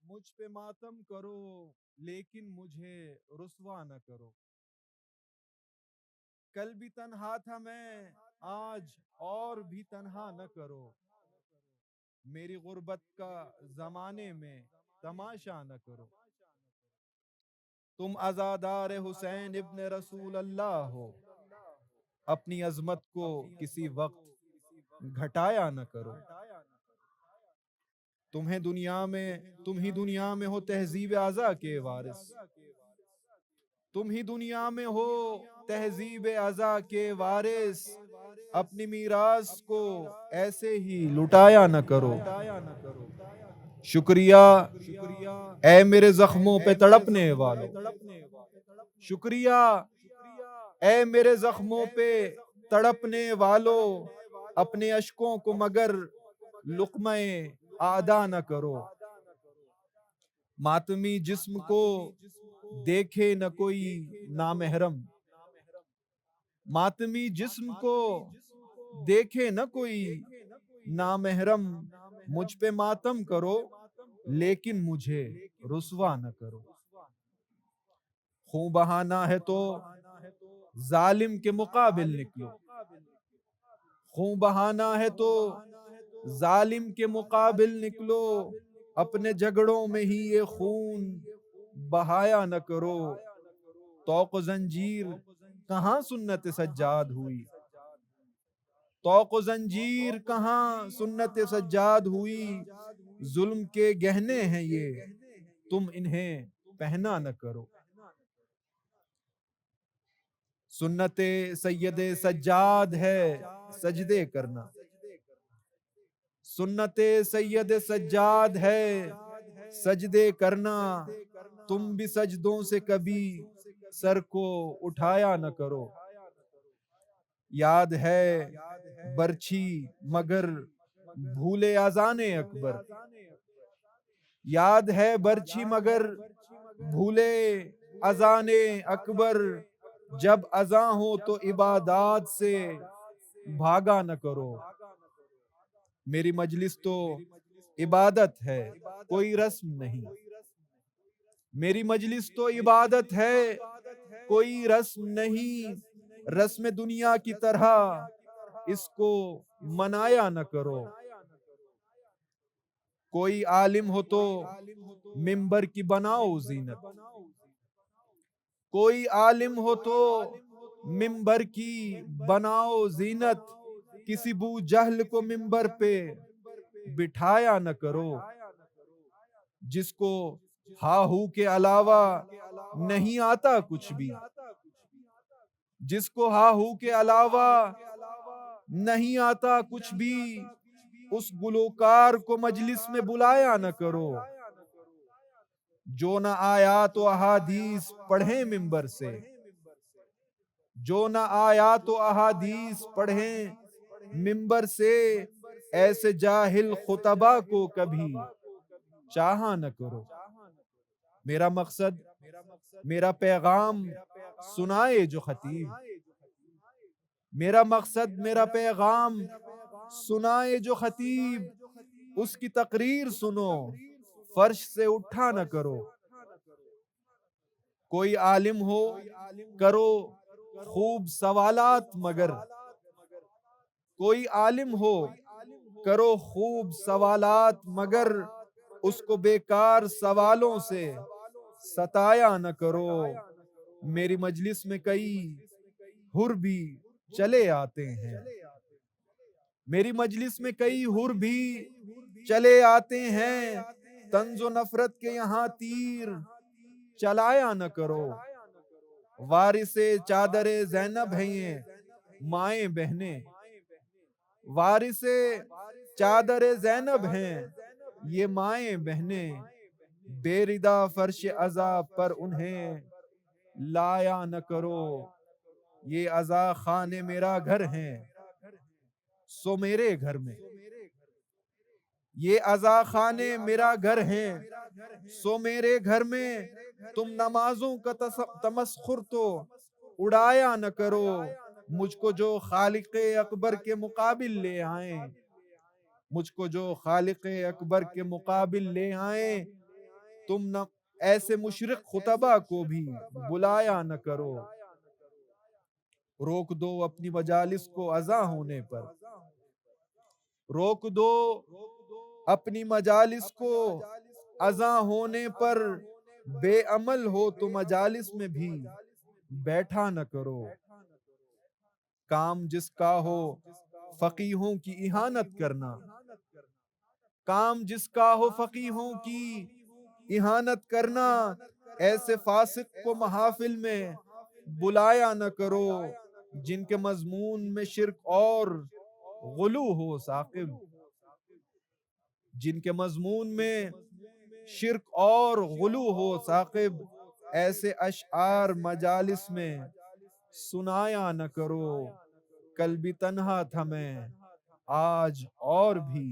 مجھ پہ ماتم کرو لیکن مجھے رسوا نہ کرو. کل بھی تنہا تھا میں آج اور بھی تنہا نہ کرو. میری غربت کا زمانے میں تماشا نہ کرو. تم عزادار حسین ابن رسول اللہ ہو. اپنی عظمت کو کسی وقت گھٹایا نہ کرو. تم ہی دنیا میں ہو تہذیب اعضا کے وارث. تم ہی دنیا میں ہو تہذیب اعضا کے وارث. اپنی میراث کو ایسے ہی لٹایا نہ کرو. شکریہ اے میرے زخموں پہ تڑپنے والو. شکریہ اے میرے زخموں پہ تڑپنے والو. اپنے اشکوں کو مگر لقمہ اعدا نہ کرو. ماتمی جسم کو دیکھے نہ کوئی نامحرم. ماتمی جسم کو دیکھے نہ کوئی نامحرم. مجھ پہ ماتم کرو لیکن مجھے رسوا نہ کرو. خوں بہانا ہے تو ظالم کے مقابل نکلو. خوں بہانا ہے تو ظالم کے مقابل نکلو. اپنے جھگڑوں میں ہی یہ خون بہایا نہ کرو. طوق و زنجیر کہاں سنت سجاد ہوئی. طوق و زنجیر کہاں سنت سجاد ہوئی. ظلم کے گہنے ہیں یہ تم انہیں پہنا نہ کرو. سنت سید سجاد ہے سجدے کرنا. سنت سید سجاد ہے سجدے کرنا. تم بھی سجدوں سے کبھی سر کو اٹھایا نہ کرو. یاد ہے برچھی مگر بھولے اذان اکبر. یاد ہے برچھی مگر بھولے اذان اکبر. جب اذاں ہو تو عبادات سے بھاگا نہ کرو. میری مجلس تو عبادت ہے کوئی رسم نہیں. میری مجلس تو عبادت ہے کوئی رسم نہیں. رسم دنیا کی طرح اس کو منایا نہ کرو. کوئی عالم ہو تو منبر کی بناؤ زینت. کوئی عالم ہو تو منبر کی بناؤ زینت. کسی بو جہل کو منبر پہ بٹھایا نہ کرو. جس کو ہا ہو کے علاوہ نہیں آتا کچھ بھی. جس کو ہا ہو کے علاوہ نہیں آتا کچھ بھی. اس گلوکار کو مجلس میں بلایا نہ کرو. جو نہ آیات و احادیث پڑھیں منبر سے. جو نہ آیات و احادیث پڑھیں منبر سے. ایسے جاہل خطبہ کو کبھی چاہا نہ کرو. میرا مقصد میرا پیغام سنائے جو خطیب. میرا مقصد میرا پیغام سنائے جو خطیب. اس کی تقریر سنو فرش سے اٹھا نہ کرو. کوئی عالم ہو کرو خوب سوالات مگر. کوئی عالم ہو کرو خوب سوالات مگر. اس کو بیکار سوالوں سے ستایا نہ کرو. میری مجلس میں کئی حر بھی چلے آتے ہیں. میری مجلس میں کئی حر بھی چلے آتے ہیں. طنز و نفرت کے یہاں تیر چلایا نہ کرو. وارث چادر زینب ہیں یہ مائیں بہنیں. وارث چادر زینب ہیں یہ مائیں بہنیں. بے ردا فرش عذاب پر انہیں لایا نہ کرو. یہ عزا خانے میرا گھر ہیں سو میرے گھر میں. یہ عزا خانے میرا گھر ہیں سو میرے گھر میں. تم نمازوں کا تمسخر تو اڑایا نہ کرو. مجھ کو جو خالق اکبر کے مقابل لے آئیں. مجھ کو جو خالق اکبر کے مقابل لے آئیں. تم نہ ایسے مشرق خطبہ کو بھی بلایا نہ کرو، روک دو اپنی مجالس کو اذاں ہونے پر، روک دو اپنی مجالس کو اذاں ہونے پر، بے عمل ہو تو مجالس میں بھی بیٹھا نہ کرو، کام جس کا ہو فقیہوں کی اہانت کرنا، کام جس کا ہو فقیہوں کی اہانت کرنا، ایسے فاسق کو محافل میں بلایا نہ کرو، جن کے مضمون میں شرک اور غلو ہو ثاقب، جن کے مضمون میں شرک اور غلو ہو ثاقب، ایسے اشعار مجالس میں سنایا نہ کرو، کل بھی تنہا تھا میں آج اور بھی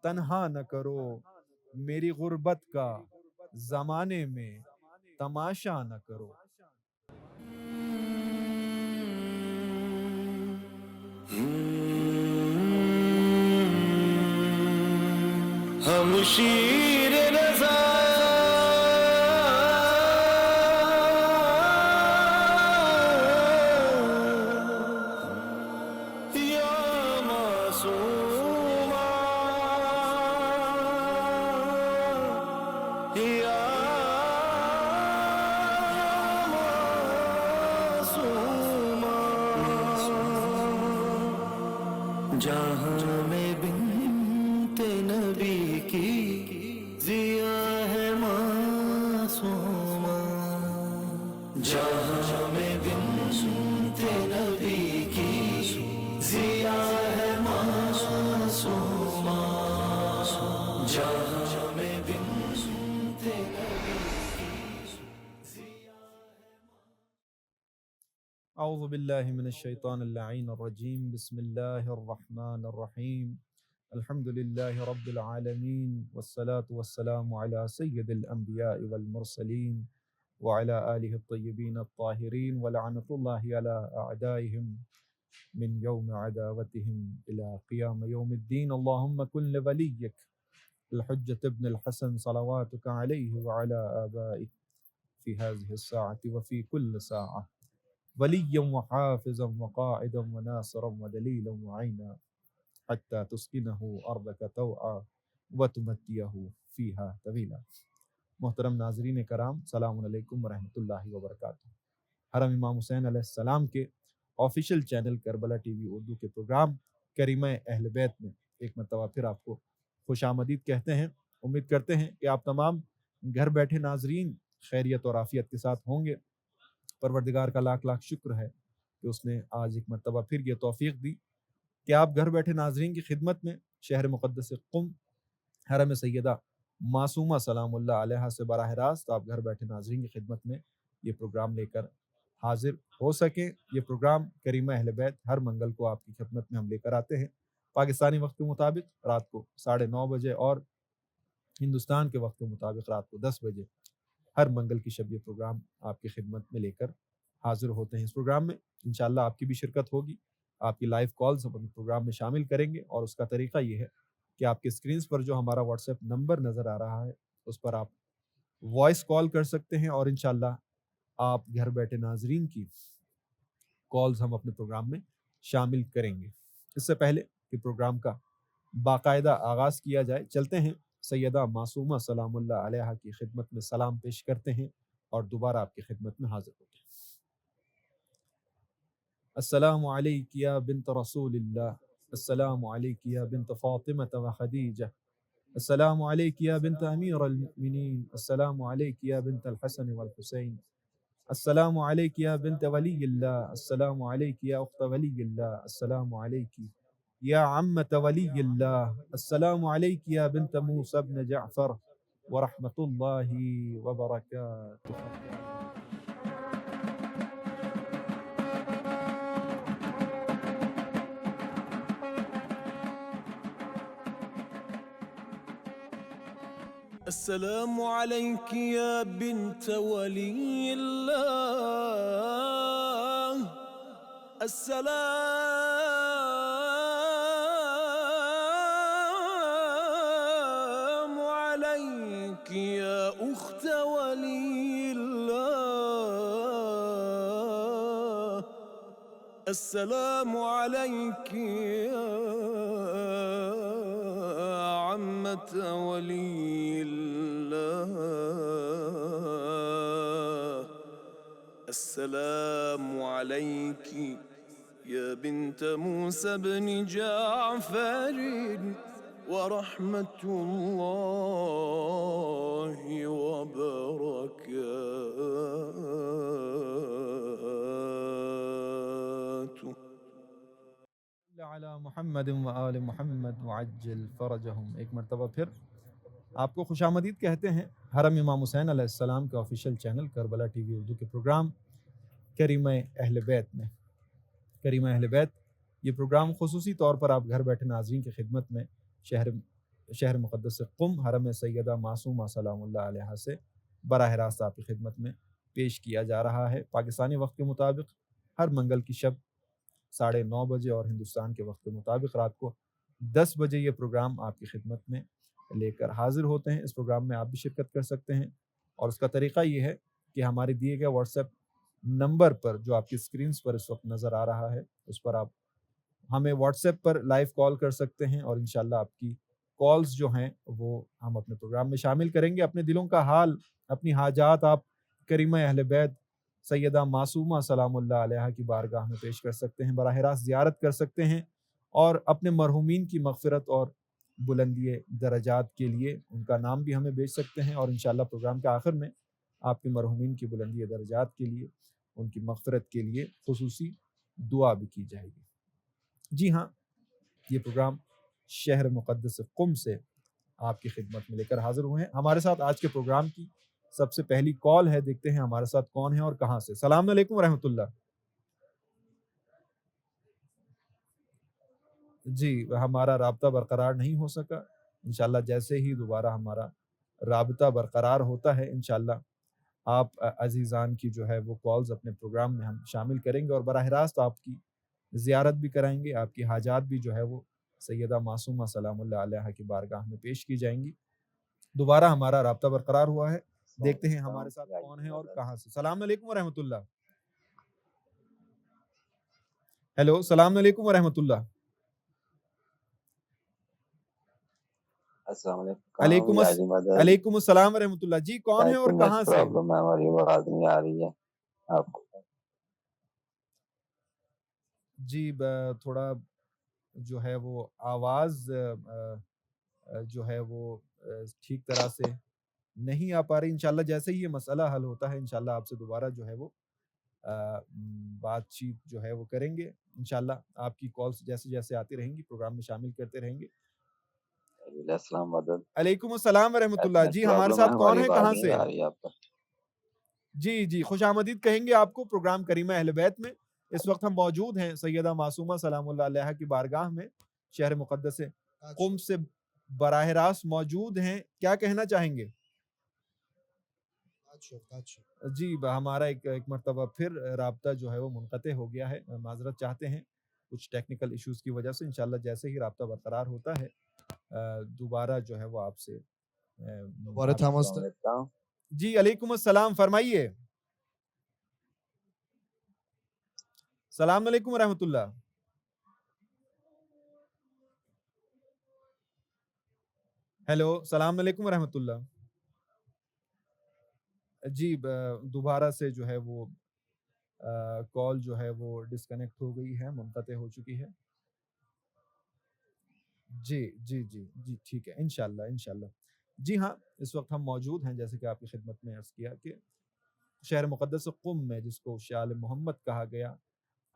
تنہا نہ کرو، میری غربت کا زمانے میں تماشا نہ کرو۔ ہم شیر رضا یا معصوما یا معصوما، جہاں میں بنت نبی کی ضیا ہے معصوما، جہاں میں بنت نبی کی ضیا ہے معصوما، جہاں میں بنت نبی اعوذ باللہ من الشیطان اللعین الرجیم، بسم اللہ الرحمن الرحیم، الحمد للہ رب العالمین، والصلاة والسلام علی سید الانبیاء والمرسلین، وعلى آلہ الطیبین الطاہرین، ولعنۃ اللہ علی اعدائہم من یوم عداوتہم الى قیام یوم الدین، اللہم کن لولیک الحجة ابن الحسن صلواتک علیہ وعلى آبائہ فی هذه الساعة وفی کل ساعة، ولیا وحافظا وقائدا وناصرا ودلیلا وعینا، حتی تسکنہ ارضک طوعا وتمتیہ فیہا طویلا۔ محترم ناظرین کرام، السلام علیکم ورحمۃ اللہ وبرکاتہ۔ حرم امام حسین علیہ السلام کے official channel Karbala T V Urdu کے پروگرام کریمہ اہل بیت میں ایک مرتبہ پھر آپ کو خوش آمدید کہتے ہیں۔ امید کرتے ہیں کہ آپ تمام گھر بیٹھے ناظرین خیریت اور عافیت کے ساتھ ہوں گے۔ پروردگار کا لاکھ لاکھ شکر ہے کہ اس نے آج ایک مرتبہ پھر یہ توفیق دی کہ آپ گھر بیٹھے ناظرین کی خدمت میں شہر مقدس قم، حرم سیدہ معصومہ سلام اللہ علیہا سے براہ راست آپ گھر بیٹھے ناظرین کی خدمت میں یہ پروگرام لے کر حاضر ہو سکیں۔ یہ پروگرام کریمہ اہل بیت ہر منگل کو آپ کی خدمت میں ہم لے کر آتے ہیں، پاکستانی وقت کے مطابق رات کو 9:30 بجے، اور ہندوستان کے وقت کے مطابق رات کو 10 بجے ہر منگل کی شب یہ پروگرام آپ کی خدمت میں لے کر حاضر ہوتے ہیں۔ اس پروگرام میں انشاءاللہ آپ کی بھی شرکت ہوگی، آپ کی لائیو کالز ہم اپنے پروگرام میں شامل کریں گے، اور اس کا طریقہ یہ ہے کہ آپ کے سکرینز پر جو ہمارا واٹس ایپ نمبر نظر آ رہا ہے اس پر آپ وائس کال کر سکتے ہیں، اور انشاءاللہ آپ گھر بیٹھے ناظرین کی کالز ہم اپنے پروگرام میں شامل کریں گے۔ اس سے پہلے کہ پروگرام کا باقاعدہ آغاز کیا جائے، چلتے ہیں سیدہ معصومہ سلام اللہ علیہا کی خدمت میں سلام پیش کرتے ہیں اور دوبارہ آپ کی خدمت میں حاضر ہوتے ہیں۔ السلام علیک یا بنت رسول اللہ، السلام علیک یا بنت فاطمہ و خدیجہ، السلام علیک یا بنت امیر المؤمنین، السلام علیک یا بنت الحسن والحسین، السلام علیک یا بنت ولی اللہ، السلام علیک یا اخت ولی اللہ، السلام علیک یا عمت ولی اللہ، السلام علیک یا بنت موسیٰ بن جعفر ورحمۃ اللہ وبرکاتہ۔ السلام عليك يا بنت ولي الله، السلام عليك عليك يا أخت ولي الله السلام عليك يا عمة ولي الله السلام عليك يا بنت موسى بن جعفر ورحمة الله وبركاته علی محمد و آل محمد وعجل فرجہم۔ ایک مرتبہ پھر آپ کو خوش آمدید کہتے ہیں حرم امام حسین علیہ السلام کے official channel Karbala T V Urdu کے پروگرام کریمہ اہل بیت میں۔ کریمہ اہل بیت یہ پروگرام خصوصی طور پر آپ گھر بیٹھے ناظرین کی خدمت میں شہر مقدس قم حرم سیدہ معصومہ سلام اللہ علیہا سے براہ راست آپ کی خدمت میں پیش کیا جا رہا ہے۔ پاکستانی وقت کے مطابق ہر منگل کی شب 9:30 بجے اور ہندوستان کے وقت کے مطابق رات کو 10 بجے یہ پروگرام آپ کی خدمت میں لے کر حاضر ہوتے ہیں۔ اس پروگرام میں آپ بھی شرکت کر سکتے ہیں اور اس کا طریقہ یہ ہے کہ ہمارے دیے گئے واٹس ایپ نمبر پر جو آپ کی اسکرینز پر اس وقت نظر آ رہا ہے اس پر آپ ہمیں واٹس ایپ پر لائیو کال کر سکتے ہیں اور انشاءاللہ آپ کی کالز جو ہیں وہ ہم اپنے پروگرام میں شامل کریں گے۔ اپنے دلوں کا حال، اپنی حاجات آپ کریمہ اہل بیت سیدہ معصومہ سلام اللہ علیہا کی بارگاہ میں پیش کر سکتے ہیں، براہ راست زیارت کر سکتے ہیں اور اپنے مرحومین کی مغفرت اور بلندی درجات کے لیے ان کا نام بھی ہمیں بھیج سکتے ہیں اور انشاءاللہ پروگرام کے آخر میں آپ کے مرحومین کی بلندی درجات کے لیے، ان کی مغفرت کے لیے خصوصی دعا بھی کی جائے گی۔ جی ہاں، یہ پروگرام شہر مقدس قم سے آپ کی خدمت میں لے کر حاضر ہوئے ہیں۔ ہمارے ساتھ آج کے پروگرام کی سب سے پہلی کال ہے، دیکھتے ہیں ہمارے ساتھ کون ہے اور کہاں سے۔ السلام علیکم ورحمۃ اللہ۔ جی ہمارا رابطہ برقرار نہیں ہو سکا، انشاءاللہ جیسے ہی دوبارہ ہمارا رابطہ برقرار ہوتا ہے انشاءاللہ آپ عزیزان کی جو ہے وہ کالز اپنے پروگرام میں ہم شامل کریں گے اور براہ راست آپ کی زیارت بھی کرائیں گے، آپ کی حاجات بھی جو ہے وہ سیدہ معصومہ سلام اللہ علیہا کی بارگاہ میں پیش کی جائیں گی۔ دوبارہ ہمارا رابطہ برقرار ہوا ہے، دیکھتے ہیں ہمارے ساتھ کون ہے اور کہاں سے۔ السلام علیکم ورحمۃ اللہ۔ ہیلو، السلام علیکم ورحمۃ اللہ۔ السلام علیکم السلام ورحمۃ اللہ۔ جی کون ہے اور کہاں سے؟ پرابلم ہے، ہماری آواز نہیں آ رہی ہے آپ کو؟ جی تھوڑا جو ہے وہ آواز جو ہے وہ ٹھیک طرح سے نہیں آ پا رہی۔ انشاءاللہ جیسے ہی یہ مسئلہ حل ہوتا ہے انشاءاللہ آپ سے دوبارہ جو ہے وہ بات چیت جو ہے وہ کریں گے۔ انشاءاللہ آپ کی کالز جیسے جیسے آتی رہیں گی پروگرام میں شامل کرتے رہیں گے۔ السلام علیکم۔ علیکم السلام ورحمۃ اللہ۔ جی ہمارے ساتھ کون ہے، کہاں سے؟ جی خوش آمدید کہیں گے آپ کو پروگرام کریمہ اہل بیت میں۔ اس وقت ہم موجود ہیں سیدہ معصومہ سلام اللہ علیہا کی بارگاہ میں، شہر مقدس قم سے براہ راست موجود ہیں۔ کیا کہنا چاہیں گے؟ جی ہمارا ایک مرتبہ پھر رابطہ جو ہے وہ منقطع ہو گیا ہے، معذرت چاہتے ہیں کچھ ٹیکنیکل ایشوز کی وجہ سے۔ انشاءاللہ جیسے ہی رابطہ برقرار ہوتا ہے دوبارہ جو ہے وہ آپ سے جی علیکم السلام، فرمائیے۔ السلام علیکم ورحمۃ اللہ۔ ہیلو، السلام علیکم ورحمۃ اللہ۔ جی دوبارہ سے جو ہے وہ کال جو ہے وہ ڈسکنیکٹ ہو گئی ہے، منقطع ہو چکی ہے۔ جی ٹھیک ہے، انشاءاللہ۔ جی ہاں، اس وقت ہم موجود ہیں جیسے کہ آپ کی خدمت میں عرض کیا کہ شہر مقدس قم میں، جس کو آل محمد کہا گیا،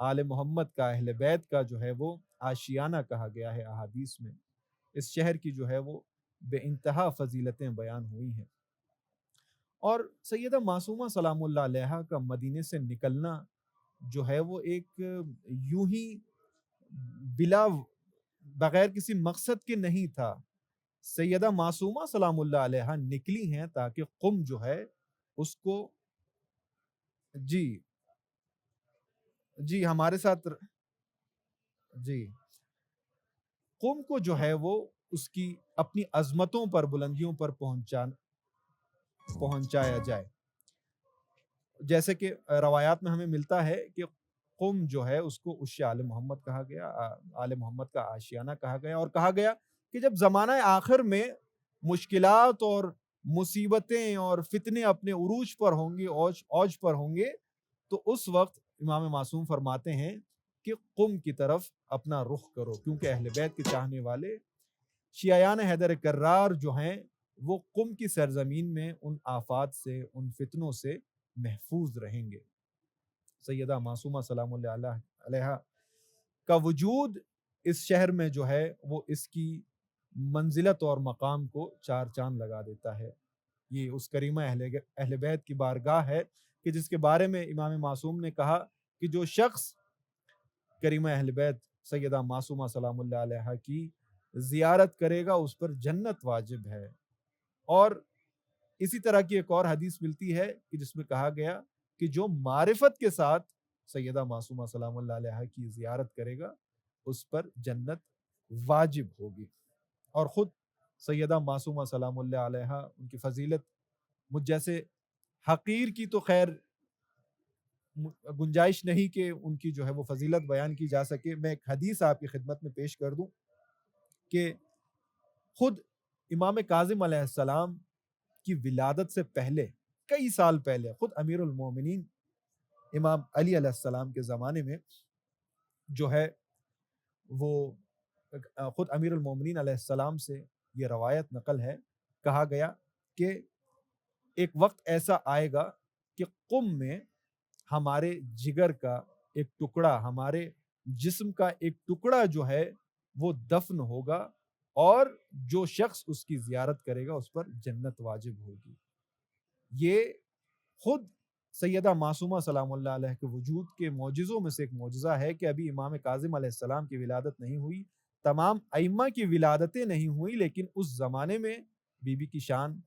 آل محمد کا، اہل بیت کا جو ہے وہ آشیانہ کہا گیا ہے احادیث میں۔ اس شہر کی جو ہے وہ بے انتہا فضیلتیں بیان ہوئی ہیں اور سیدہ معصومہ سلام اللہ علیہا کا مدینے سے نکلنا جو ہے وہ ایک یوں ہی بغیر کسی مقصد کے نہیں تھا۔ سیدہ معصومہ سلام اللہ علیہا نکلی ہیں تاکہ قم جو ہے اس کو جی ہمارے ساتھ قوم کو جو ہے وہ اس کی اپنی عظمتوں پر، بلندیوں پر پہنچایا جائے. جیسے کہ روایات میں ہمیں ملتا ہے کہ قم جو ہے اس کو عش آل محمد کہا گیا، آل محمد کا آشیانہ کہا گیا، اور کہا گیا کہ جب زمانہ آخر میں مشکلات اور مصیبتیں اور فتنے اپنے عروج پر ہوں گے، اوج پر ہوں گے، تو اس وقت امام معصوم فرماتے ہیں کہ قم کی طرف اپنا رخ کرو، کیونکہ اہل بیت کے چاہنے والے شیعیان حیدر کرار جو ہیں وہ قم کی سرزمین میں ان آفات سے، ان فتنوں سے محفوظ رہیں گے. سیدہ معصومہ سلام اللہ علیہ کا وجود اس شہر میں جو ہے وہ اس کی منزلت اور مقام کو چار چاند لگا دیتا ہے. یہ اس کریمہ اہل بیت کی بارگاہ ہے کہ جس کے بارے میں امام معصوم نے کہا کہ جو شخص کریمہ اہل بیت سیدہ معصومہ سلام اللہ علیہ کی زیارت کرے گا اس پر جنت واجب ہے. اور اسی طرح کی ایک اور حدیث ملتی ہے کہ جس میں کہا گیا کہ جو معرفت کے ساتھ سیدہ معصومہ سلام اللہ علیہ کی زیارت کرے گا اس پر جنت واجب ہوگی. اور خود سیدہ معصومہ سلام اللہ علیہ ان کی فضیلت مجھ جیسے حقیر کی تو خیر گنجائش نہیں کہ ان کی جو ہے وہ فضیلت بیان کی جا سکے. میں ایک حدیث آپ کی خدمت میں پیش کر دوں کہ خود امام کاظم علیہ السلام کی ولادت سے پہلے، کئی سال پہلے، خود امیر المومنین امام علی علیہ السلام کے زمانے میں جو ہے وہ خود امیر المومنین علیہ السلام سے یہ روایت نقل ہے، کہا گیا کہ ایک وقت ایسا آئے گا کہ قم میں ہمارے جگر کا ایک ٹکڑا، ہمارے جسم کا ایک ٹکڑا جو ہے وہ دفن ہوگا، اور جو شخص اس کی زیارت کرے گا اس پر جنت واجب ہوگی. یہ خود سیدہ معصومہ سلام اللہ علیہ کے وجود کے معجزوں میں سے ایک معجزہ ہے کہ ابھی امام کاظم علیہ السلام کی ولادت نہیں ہوئی، تمام ائمہ کی ولادتیں نہیں ہوئی، لیکن اس زمانے میں بی بی کی شان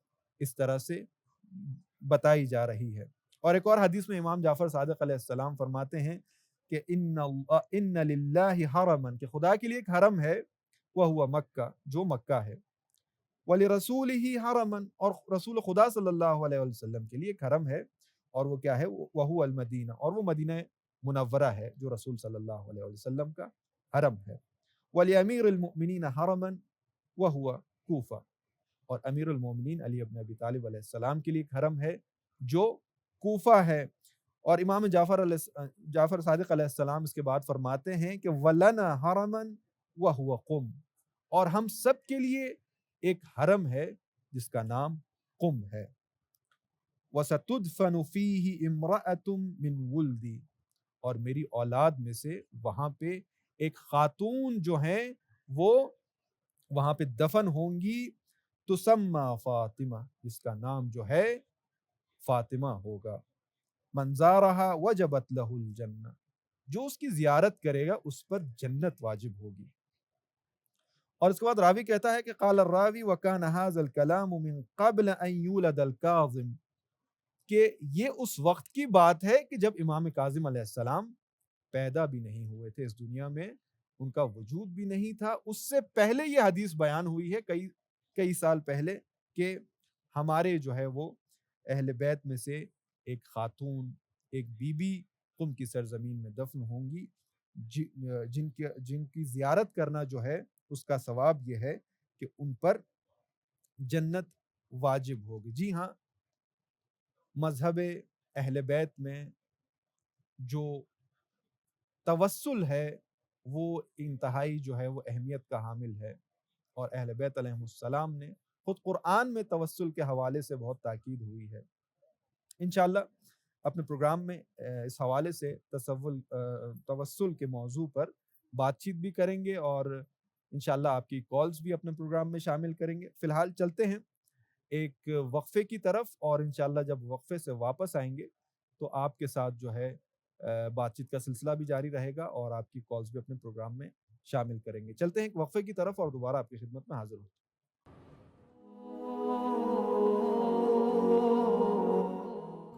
اس طرح سے بتائی جا رہی ہے. اور ایک اور حدیث میں امام جعفر صادق علیہ السلام فرماتے ہیں کہ ان للہ حرما، کہ خدا کے لیے ایک حرم ہے، وہو مکہ، جو مکہ ہے، وَلِرَسُولِهِ حَرَمًا، اور رسول خدا صلی اللہ علیہ وسلم کے لیے ایک حرم ہے، اور وہ کیا ہے؟ وَهُوَ الْمَدِینَہ، اور وہ مدینہ منورہ ہے جو رسول صلی اللہ علیہ وسلم کا حرم ہے. وَلِأَمِيرِ الْمُؤْمِنِينَ حَرَمًا وَهُوَ کوفہ، اور امیر المومنین علی ابن ابی طالب علیہ السلام کے لیے ایک حرم ہے جو کوفہ ہے. اور امام جعفر صادق علیہ السلام اس کے بعد فرماتے ہیں کہ وَلَنَا حَرَمًا وَهُوَ قُم، اور ہم سب کے لیے ایک حرم ہے جس کا نام قم ہے. وَسَتُدْفَنُ فِيهِ امْرَأَةٌ مِّن وُلْدِي، اور میری اولاد میں سے وہاں پہ ایک خاتون جو ہیں وہ وہاں پہ دفن ہوں گی، تسمى فاطمہ، جس کا نام جو ہے فاطمہ ہوگا. من زارها وجبت له الجنہ، جو اس کی زیارت کرے گا اس پر جنت واجب ہوگی. اور اس کے بعد راوی کہتا ہے کہ قال الراوی وكان هذا الكلام من قبل ان يولد الكاظم، کہ یہ اس وقت کی بات ہے کہ جب امام کاظم علیہ السلام پیدا بھی نہیں ہوئے تھے اس دنیا میں، ان کا وجود بھی نہیں تھا. اس سے پہلے یہ حدیث بیان ہوئی ہے کئی سال پہلے کہ ہمارے جو ہے وہ اہل بیت میں سے ایک خاتون، ایک بی بی قم کی سرزمین میں دفن ہوں گی، جن کی زیارت کرنا جو ہے اس کا ثواب یہ ہے کہ ان پر جنت واجب ہوگی. جی ہاں، مذہب اہل بیت میں جو توسل ہے وہ انتہائی جو ہے وہ اہمیت کا حامل ہے، اور اہل بیت علیہ السلام نے خود قرآن میں توسل کے حوالے سے بہت تاکید ہوئی ہے. انشاءاللہ اپنے پروگرام میں اس حوالے سے توسل کے موضوع پر بات چیت بھی کریں گے، اور انشاءاللہ آپ کی کالز بھی اپنے پروگرام میں شامل کریں گے. فی الحال چلتے ہیں ایک وقفے کی طرف، اور انشاءاللہ جب وقفے سے واپس آئیں گے تو آپ کے ساتھ جو ہے بات چیت کا سلسلہ بھی جاری رہے گا، اور آپ کی کالز بھی اپنے پروگرام میں شامل کریں گے. چلتے ہیں ایک وقفے کی طرف اور دوبارہ آپ کی خدمت میں حاضر ہوں.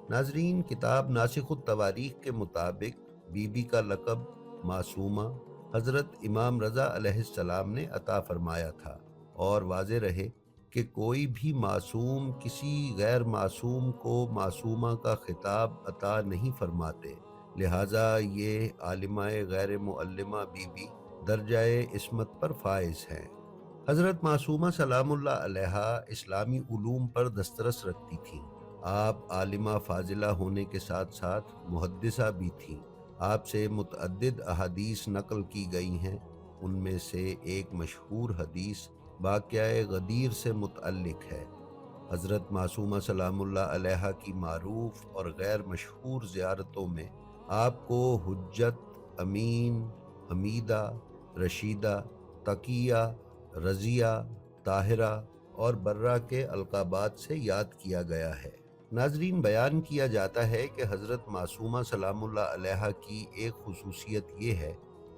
ناظرین، کتاب ناسخ التواریخ کے مطابق بی بی کا لقب معصومہ حضرت امام رضا علیہ السلام نے عطا فرمایا تھا، اور واضح رہے کہ کوئی بھی معصوم کسی غیر معصوم کو معصومہ کا خطاب عطا نہیں فرماتے، لہٰذا یہ عالمہ غیر معلمہ بی بی درجہ عصمت پر فائز ہیں۔ حضرت معصومہ سلام اللہ علیہا اسلامی علوم پر دسترس رکھتی تھیں۔ آپ عالمہ فاضلہ ہونے کے ساتھ ساتھ محدثہ بھی تھیں۔ آپ سے متعدد احادیث نقل کی گئی ہیں، ان میں سے ایک مشہور حدیث واقعہ غدیر سے متعلق ہے۔ حضرت معصومہ سلام اللہ علیہا کی معروف اور غیر مشہور زیارتوں میں آپ کو حجت، امین، حمیدہ، رشیدہ، تقیہ، رضیہ، طاہرہ اور برہ کے القابات سے یاد کیا گیا ہے۔ ناظرین، بیان کیا جاتا ہے کہ حضرت معصومہ سلام اللہ علیہا کی ایک خصوصیت یہ ہے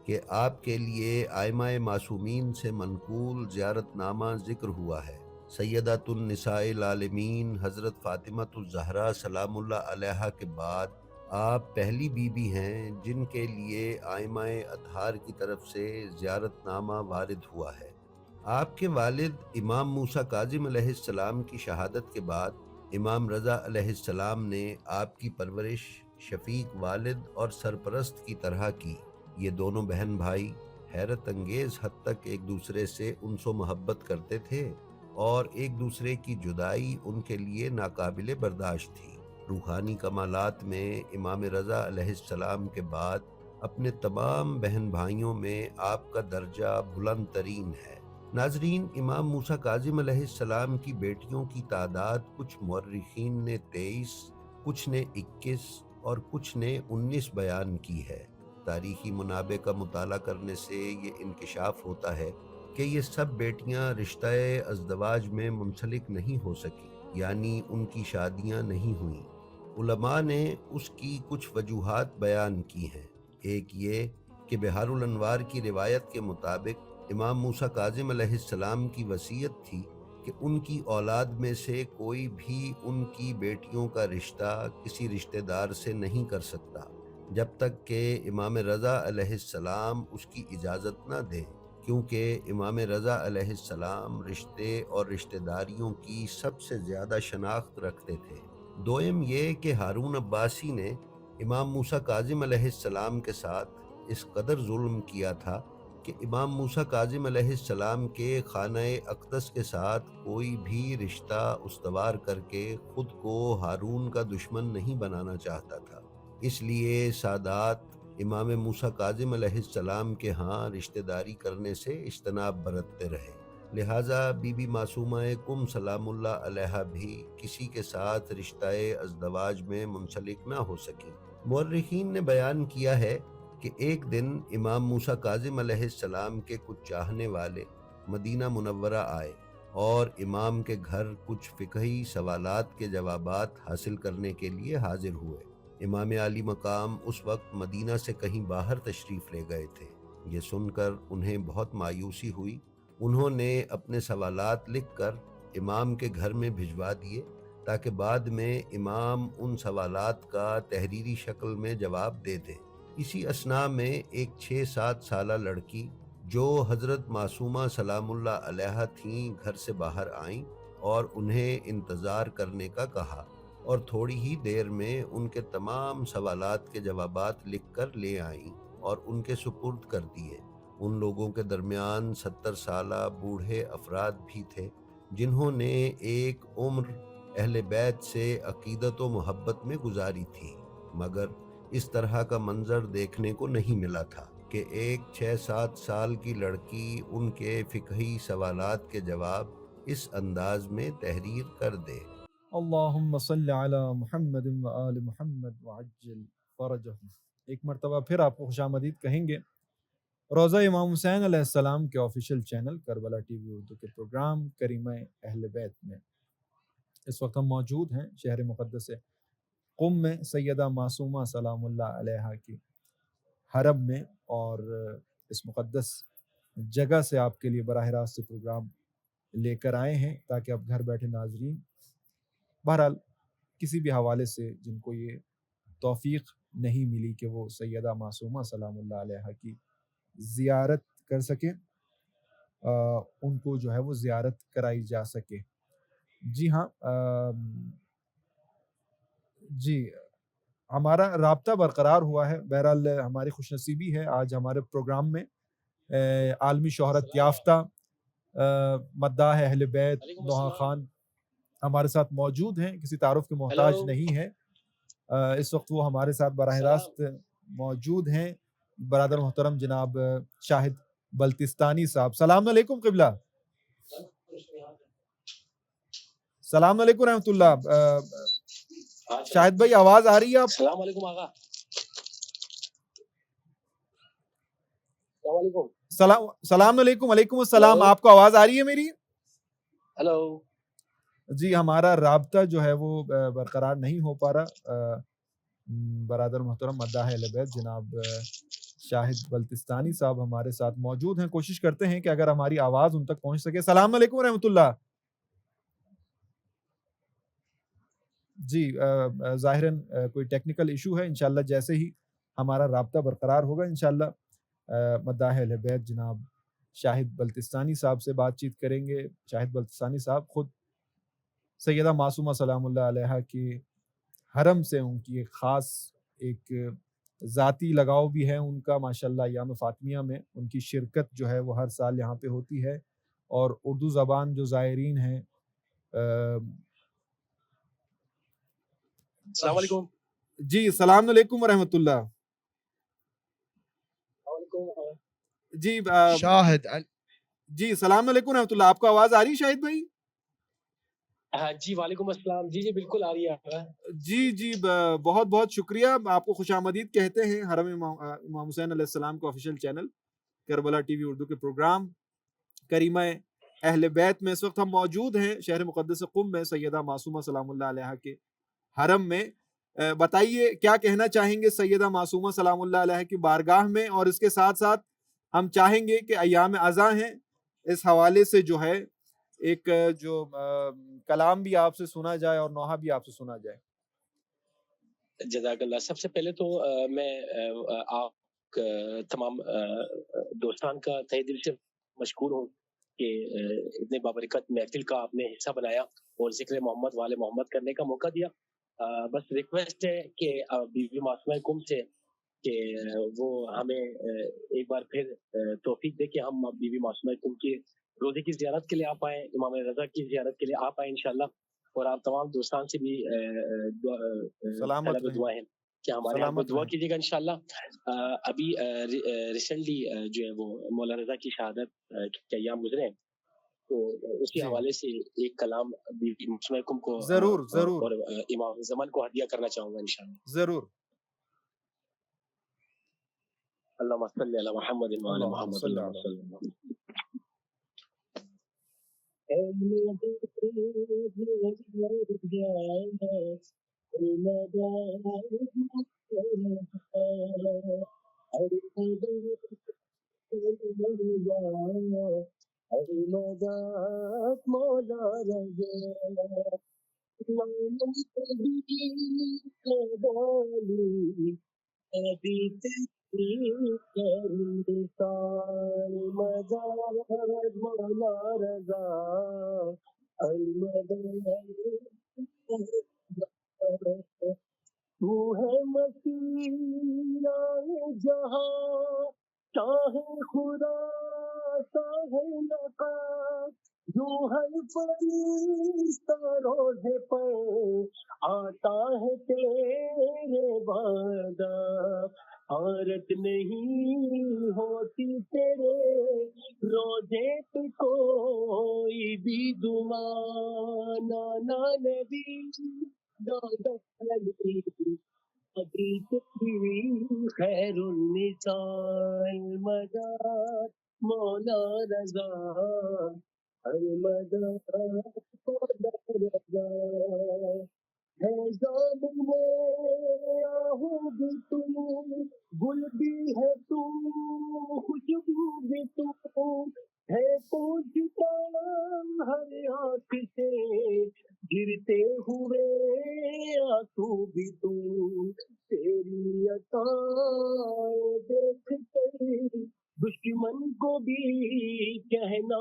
کہ آپ کے لیے ائمہ معصومین سے منقول زیارت نامہ ذکر ہوا ہے۔ سیدۃ النساء العالمین حضرت فاطمۃ الزہرا سلام اللہ علیہا کے بعد آپ پہلی بی بی ہیں جن کے لیے ائمہ اطہار کی طرف سے زیارت نامہ وارد ہوا ہے۔ آپ کے والد امام موسیٰ کاظم علیہ السلام کی شہادت کے بعد امام رضا علیہ السلام نے آپ کی پرورش شفیق والد اور سرپرست کی طرح کی۔ یہ دونوں بہن بھائی حیرت انگیز حد تک ایک دوسرے سے انس و محبت کرتے تھے اور ایک دوسرے کی جدائی ان کے لیے ناقابل برداشت تھی۔ روحانی کمالات میں امام رضا علیہ السلام کے بعد اپنے تمام بہن بھائیوں میں آپ کا درجہ بلند ترین ہے۔ ناظرین، امام موسیٰ کاظم علیہ السلام کی بیٹیوں کی تعداد کچھ مورخین نے 23، کچھ نے 21 اور کچھ نے 19 بیان کی ہے۔ تاریخی منابع کا مطالعہ کرنے سے یہ انکشاف ہوتا ہے کہ یہ سب بیٹیاں رشتہ ازدواج میں منسلک نہیں ہو سکیں، یعنی ان کی شادیاں نہیں ہوئیں۔ علماء نے اس کی کچھ وجوہات بیان کی ہیں۔ ایک یہ کہ بحار الانوار کی روایت کے مطابق امام موسیٰ کاظم علیہ السلام کی وصیت تھی کہ ان کی اولاد میں سے کوئی بھی ان کی بیٹیوں کا رشتہ کسی رشتہ دار سے نہیں کر سکتا جب تک کہ امام رضا علیہ السلام اس کی اجازت نہ دیں، کیونکہ امام رضا علیہ السلام رشتے اور رشتہ داریوں کی سب سے زیادہ شناخت رکھتے تھے۔ دوئم یہ کہ ہارون عباسی نے امام موسیٰ کاظم علیہ السلام کے ساتھ اس قدر ظلم کیا تھا کہ امام موسیٰ کاظم علیہ السلام کے خانہ اقدس کے ساتھ کوئی بھی رشتہ استوار کر کے خود کو ہارون کا دشمن نہیں بنانا چاہتا تھا۔ اس لیے سادات امام موسیٰ کاظم علیہ السلام کے ہاں رشتہ داری کرنے سے اجتناب برتتے رہے، لہٰذا بی بی معصومہ کم سلام اللہ علیہا بھی کسی کے ساتھ رشتہ ازدواج میں منسلک نہ ہو سکیں۔ مورخین نے بیان کیا ہے کہ ایک دن امام موسیٰ کاظم علیہ السلام کے کچھ چاہنے والے مدینہ منورہ آئے اور امام کے گھر کچھ فقہی سوالات کے جوابات حاصل کرنے کے لیے حاضر ہوئے۔ امام عالی مقام اس وقت مدینہ سے کہیں باہر تشریف لے گئے تھے۔ یہ سن کر انہیں بہت مایوسی ہوئی۔ انہوں نے اپنے سوالات لکھ کر امام کے گھر میں بھجوا دیے تاکہ بعد میں امام ان سوالات کا تحریری شکل میں جواب دے دیں۔ اسی اثناء میں ایک 6-7 سالہ لڑکی جو حضرت معصومہ سلام اللہ علیہا تھیں گھر سے باہر آئیں اور انہیں انتظار کرنے کا کہا، اور تھوڑی ہی دیر میں ان کے تمام سوالات کے جوابات لکھ کر لے آئیں اور ان کے سپرد کر دیے۔ ان لوگوں کے درمیان 70 سالہ بوڑھے افراد بھی تھے جنہوں نے ایک عمر اہل بیت سے عقیدت و محبت میں گزاری تھی، مگر اس طرح کا منظر دیکھنے کو نہیں ملا تھا کہ ایک 6-7 سال کی لڑکی ان کے فقہی سوالات کے جواب اس انداز میں تحریر کر دے۔ اللہم صلی علی محمد و آل محمد وعجل فرجہم۔ ایک مرتبہ پھر آپ کو خوش آمدید کہیں گے روضہ امام حسین علیہ السلام کے official channel Karbala T V Urdu کے پروگرام کریمہ اہل بیت میں۔ اس وقت ہم موجود ہیں شہر مقدس قم میں سیدہ معصومہ سلام اللہ علیہا کی حرم میں، اور اس مقدس جگہ سے آپ کے لیے براہ راست سے پروگرام لے کر آئے ہیں تاکہ اب گھر بیٹھے ناظرین بہرحال کسی بھی حوالے سے جن کو یہ توفیق نہیں ملی کہ وہ سیدہ معصومہ سلام اللہ علیہا کی زیارت کر سکیں، ان کو جو ہے وہ زیارت کرائی جا سکے. جی ہاں جی ہمارا رابطہ برقرار ہوا ہے. بہرحال ہماری خوش نصیبی ہے آج ہمارے پروگرام میں عالمی شہرت یافتہ مداح اہل بیت نوحہ خان ہمارے ساتھ موجود ہیں, کسی تعارف کے محتاج نہیں ہے. اس وقت وہ ہمارے ساتھ براہ راست موجود ہیں, برادر محترم جناب شاہد بلتستانی صاحب. سلام علیکم قبلہ. سلام علیکم رحمۃ اللہ. شاہد بھائی آواز آ رہی ہے آپ کو؟ السلام علیکم آقا. السلام علیکم. سلام علیکم. وعلیکم السلام. آپ کو آواز آ رہی ہے میری؟ ہلو. جی ہمارا رابطہ جو ہے وہ برقرار نہیں ہو پا رہا. برادر محترم مداح اہل بیت جناب شاہد بلتستانی صاحب ہمارے ساتھ موجود ہیں. کوشش کرتے ہیں کہ اگر ہماری آواز ان تک پہنچ سکے. السلام علیکم ورحمۃ اللہ. جی ظاہراً کوئی ٹیکنیکل ایشو ہے. انشاءاللہ جیسے ہی ہمارا رابطہ برقرار ہوگا انشاءاللہ مداح اہل بیت جناب شاہد بلتستانی صاحب سے بات چیت کریں گے. شاہد بلتستانی صاحب خود سیدہ معصومہ سلام اللہ علیہا کے حرم سے ان کی ایک خاص ایک ذاتی لگاؤ بھی ہے ان کا. ماشاءاللہ ایام فاطمیہ میں ان کی شرکت جو ہے وہ ہر سال یہاں پہ ہوتی ہے, اور اردو زبان جو زائرین ہیں السلام علیکم. جی السلام علیکم ورحمۃ اللہ. جی شاہد جی السلام علیکم رحمۃ اللہ. آپ کو آواز آ رہی ہے شاہد بھائی؟ جی وعلیکم السلام. جی جی بالکل آ رہی ہے. جی بہت بہت شکریہ. آپ کو خوش آمدید کہتے ہیں حرم امام حسین علیہ السلام کا official channel Karbala T V Urdu کے پروگرام کریمہ اہل بیت میں. اس وقت ہم موجود ہیں شہر مقدس قم میں سیدہ معصومہ سلام اللہ علیہا کے حرم میں. بتائیے کیا کہنا چاہیں گے سیدہ معصومہ سلام اللہ علیہا کی بارگاہ میں, اور اس کے ساتھ ساتھ ہم چاہیں گے کہ ایام اذاں ہیں اس حوالے سے جو ہے ایک جو کلام بھی آپ سے سنا جائے اور نوحہ بھی آپ سے سنا جائے. جزاک اللہ. سب سے پہلے تو میں آپ تمام دوستان کا تہہ دل سے مشکور ہوں کہ اتنے بابرکت محفل کا آپ نے حصہ بنایا اور ذکر محمد والے محمد کرنے کا موقع دیا. بس ریکویسٹ ہے کہ بی بی معصومہ کم سے کہ وہ ہمیں ایک بار پھر توفیق دے کہ ہم بی بی معصومہ کم کی روزے کی زیارت کے لیے آپ آئیں, امام رضا کی زیارت کے لیے آپ آئیں انشاءاللہ. اور آپ تمام دوستان سے بھی طلب دعا ہے کہ ہمارے حق میں دعا کیجیے گا انشاءاللہ. ابھی ریسنٹلی جو ہے وہ مولانا رضا کی شہادت کے ایام گزرے ہیں, تو اسی حوالے سے ایک کلام بی بی معصومہ کم کو ضرور ضرور اور امام زمان کو ہدیہ کرنا چاہوں گا انشاءاللہ. ضرور. اللہم صلی علی محمد وعلی محمد. اللہم صلی علی محمد. تو ہے مسیح جہاں شاہ خدا شاہ نقا, جو ہر فرشتہ روزے پر آتا ہے تیرے وعدہ, حارت نہیں ہوتی تیرے روزے پہ کوئی بھی دعا. نانا نبی دادا علی ابھی تیری خیر النساء المدار مولا رضا المدار مولا رضا. ہے زاد میں آہو بھی تو گل بھی ہے تو خوشبو بھی تو ہے پوچھتا ہر آنکھ سے گرتے ہوئے آنسو بھی تو تیری عطا دیکھ کر دشمن کو بھی کہنا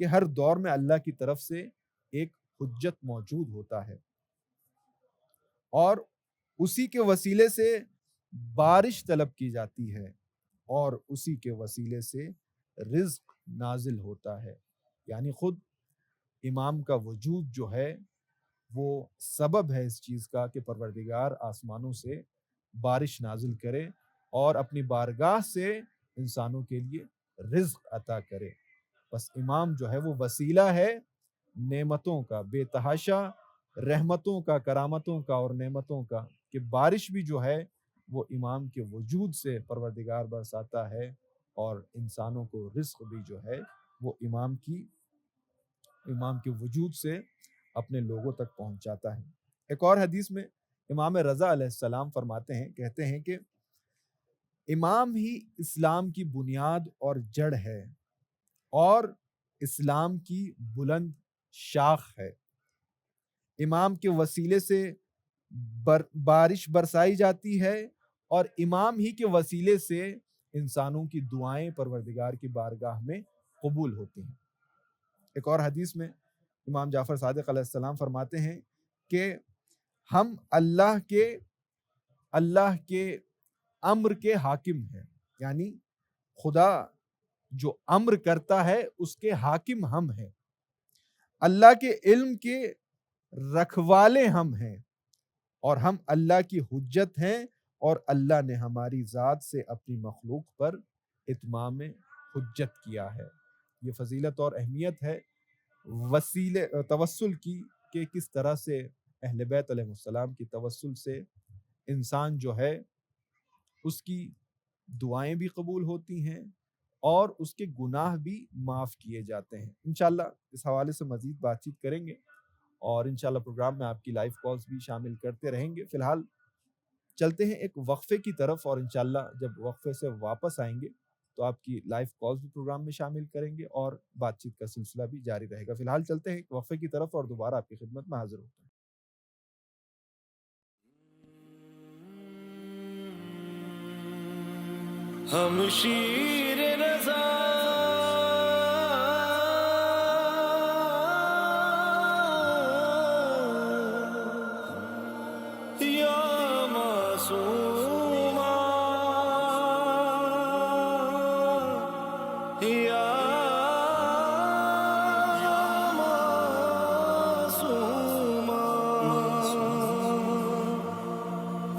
کہ ہر دور میں اللہ کی طرف سے ایک حجت موجود ہوتا ہے اور اسی کے وسیلے سے بارش طلب کی جاتی ہے اور اسی کے وسیلے سے رزق نازل ہوتا ہے. یعنی خود امام کا وجود جو ہے وہ سبب ہے اس چیز کا کہ پروردگار آسمانوں سے بارش نازل کرے اور اپنی بارگاہ سے انسانوں کے لیے رزق عطا کرے. بس امام جو ہے وہ وسیلہ ہے نعمتوں کا، بے تحاشا رحمتوں کا، کرامتوں کا اور نعمتوں کا، کہ بارش بھی جو ہے وہ امام کے وجود سے پروردگار برساتا ہے اور انسانوں کو رزق بھی جو ہے وہ امام کے وجود سے اپنے لوگوں تک پہنچاتا ہے. ایک اور حدیث میں امام رضا علیہ السلام فرماتے ہیں، کہتے ہیں کہ امام ہی اسلام کی بنیاد اور جڑ ہے اور اسلام کی بلند شاخ ہے. امام کے وسیلے سے بارش برسائی جاتی ہے اور امام ہی کے وسیلے سے انسانوں کی دعائیں پروردگار کی بارگاہ میں قبول ہوتی ہیں. ایک اور حدیث میں امام جعفر صادق علیہ السلام فرماتے ہیں کہ ہم اللہ کے امر کے حاکم ہیں. یعنی خدا جو امر کرتا ہے اس کے حاکم ہم ہیں، اللہ کے علم کے رکھوالے ہم ہیں اور ہم اللہ کی حجت ہیں اور اللہ نے ہماری ذات سے اپنی مخلوق پر اتمام حجت کیا ہے. یہ فضیلت اور اہمیت ہے وسیلے توسل کی کہ کس طرح سے اہل بیت علیہ السلام کی توسل سے انسان جو ہے اس کی دعائیں بھی قبول ہوتی ہیں اور اس کے گناہ بھی معاف کیے جاتے ہیں. انشاءاللہ اس حوالے سے مزید بات چیت کریں گے اور انشاءاللہ پروگرام میں آپ کی لائیو کالز بھی شامل کرتے رہیں گے. فی الحال چلتے ہیں ایک وقفے کی طرف اور انشاءاللہ جب وقفے سے واپس آئیں گے تو آپ کی لائیو کالز بھی پروگرام میں شامل کریں گے اور بات چیت کا سلسلہ بھی جاری رہے گا. فی الحال چلتے ہیں ایک وقفے کی طرف اور دوبارہ آپ کی خدمت میں حاضر ہوتے ہیں. ہم شیر رضا یا معصوما یا معصوما